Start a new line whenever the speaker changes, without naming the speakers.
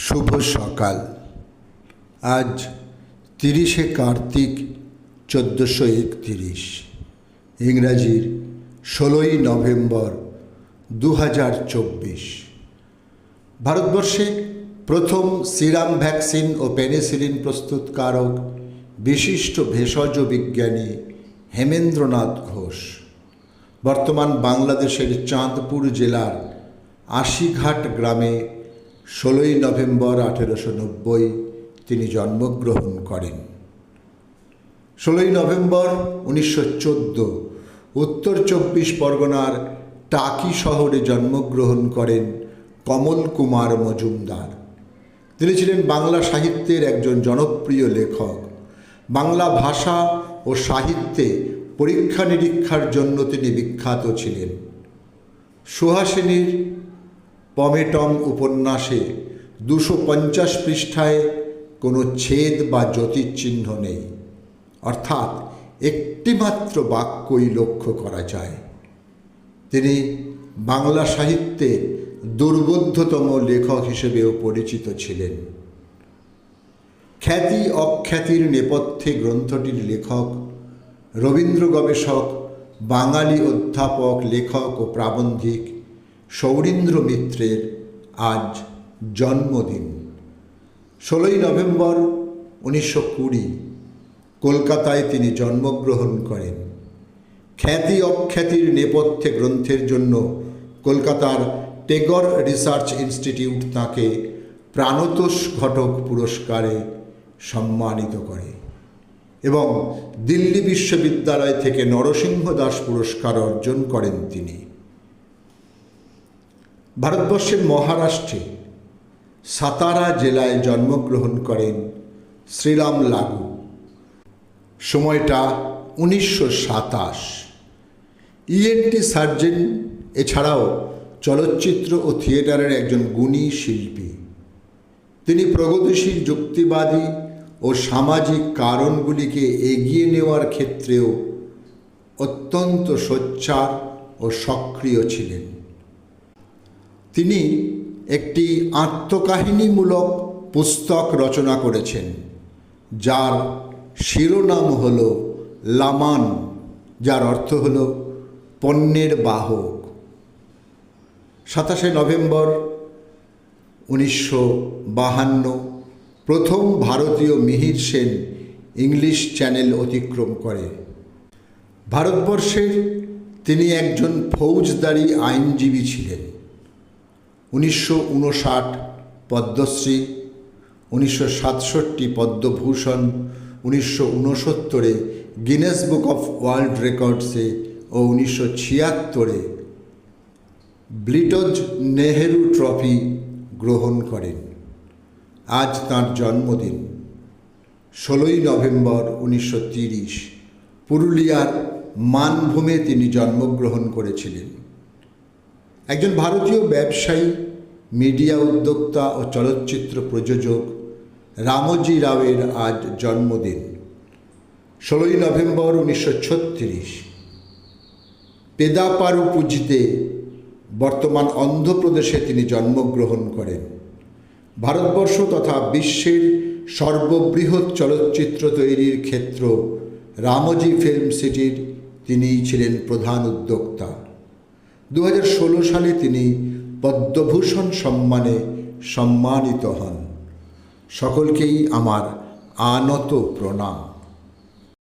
শুভ সকাল। আজ 30শে কার্তিক 1431, ইংরাজির 16ই নভেম্বর 2024। ভারতবর্ষে প্রথম সিরাম ভ্যাকসিন ও পেনিসিলিন প্রস্তুতকারক বিশিষ্ট ভেষজ বিজ্ঞানী হেমেন্দ্রনাথ ঘোষ বর্তমান বাংলাদেশের চাঁদপুর জেলার আশিঘাট গ্রামে 16ই নভেম্বর 1890 তিনি জন্মগ্রহণ করেন। 16ই নভেম্বর 1914 উত্তর 24 পরগনার টাকি শহরে জন্মগ্রহণ করেন কমল কুমার মজুমদার। তিনি ছিলেন বাংলা সাহিত্যের একজন জনপ্রিয় লেখক। বাংলা ভাষা ও সাহিত্যে পরীক্ষা নিরীক্ষার জন্য তিনি বিখ্যাত ছিলেন। সুহাসিনীর পমেটম উপন্যাসে 250 পৃষ্ঠায় কোনো ছেদ বা জ্যোতির্চিহ্ন নেই, অর্থাৎ একটিমাত্র বাক্যই লক্ষ্য করা যায়। তিনি বাংলা সাহিত্যের দুর্বোধ্যতম লেখক হিসেবেও পরিচিত ছিলেন। খ্যাতি অখ্যাতির নেপথ্যে গ্রন্থটির লেখক, রবীন্দ্র গবেষক, বাঙালি অধ্যাপক, লেখক ও প্রাবন্ধিক সৌরীন্দ্র মিত্রের আজ জন্মদিন। 16ই নভেম্বর 1920 কলকাতায় তিনি জন্মগ্রহণ করেন। খ্যাতি অখ্যাতির নেপথ্যে গ্রন্থের জন্য কলকাতার টেগর রিসার্চ ইনস্টিটিউট তাঁকে প্রাণতোষ ঘটক পুরস্কারে সম্মানিত করে এবং দিল্লি বিশ্ববিদ্যালয় থেকে নরসিংহ দাস পুরস্কার অর্জন করেন তিনি। ভারতবর্ষের মহারাষ্ট্রে সাতারা জেলায় জন্মগ্রহণ করেন শ্রীরাম লাগু। সময়টা 1927। ইএনটি সার্জন, এছাড়াও চলচ্চিত্র ও থিয়েটারের একজন গুণী শিল্পী। তিনি প্রগতিশীল যুক্তিবাদী ও সামাজিক কারণগুলিকে এগিয়ে নেওয়ার ক্ষেত্রেও অত্যন্ত সোচ্চার ও সক্রিয় ছিলেন। তিনি একটি আত্মকাহিনীমূলক পুস্তক রচনা করেছেন, যার শিরোনাম হল লামান, যার অর্থ হল পণ্যের বাহক। 27শে নভেম্বর 1952 প্রথম ভারতীয় মিহির সেন ইংলিশ চ্যানেল অতিক্রম করে। ভারতবর্ষের তিনি একজন ফৌজদারি আইনজীবী ছিলেন। 1959 Padma Shri, 1967 Padma Bhushan, 1969 Guinness book of world রেকর্ডসে ও 1976 ব্লিটজ নেহেরু ট্রফি গ্রহণ করেন। আজ তাঁর জন্মদিন। 16ই নভেম্বর 1930 পুরুলিয়ার মানভূমে তিনি জন্মগ্রহণ করেছিলেন। একজন ভারতীয় ব্যবসায়ী, মিডিয়া উদ্যোক্তা ও চলচ্চিত্র প্রযোজক রামজি রাওয়ের আজ জন্মদিন। 16ই নভেম্বর 1936 পেদাপারুপুজিতে বর্তমান অন্ধ্রপ্রদেশে তিনি জন্মগ্রহণ করেন। ভারতবর্ষ তথা বিশ্বের সর্ববৃহৎ চলচ্চিত্র তৈরির ক্ষেত্র রামজি ফিল্ম সিটির তিনিই ছিলেন প্রধান উদ্যোক্তা। 2016 সালে তিনি পদ্মভূষণ সম্মানে সম্মানিত হন। সকলকেই আমার আনত প্রণাম।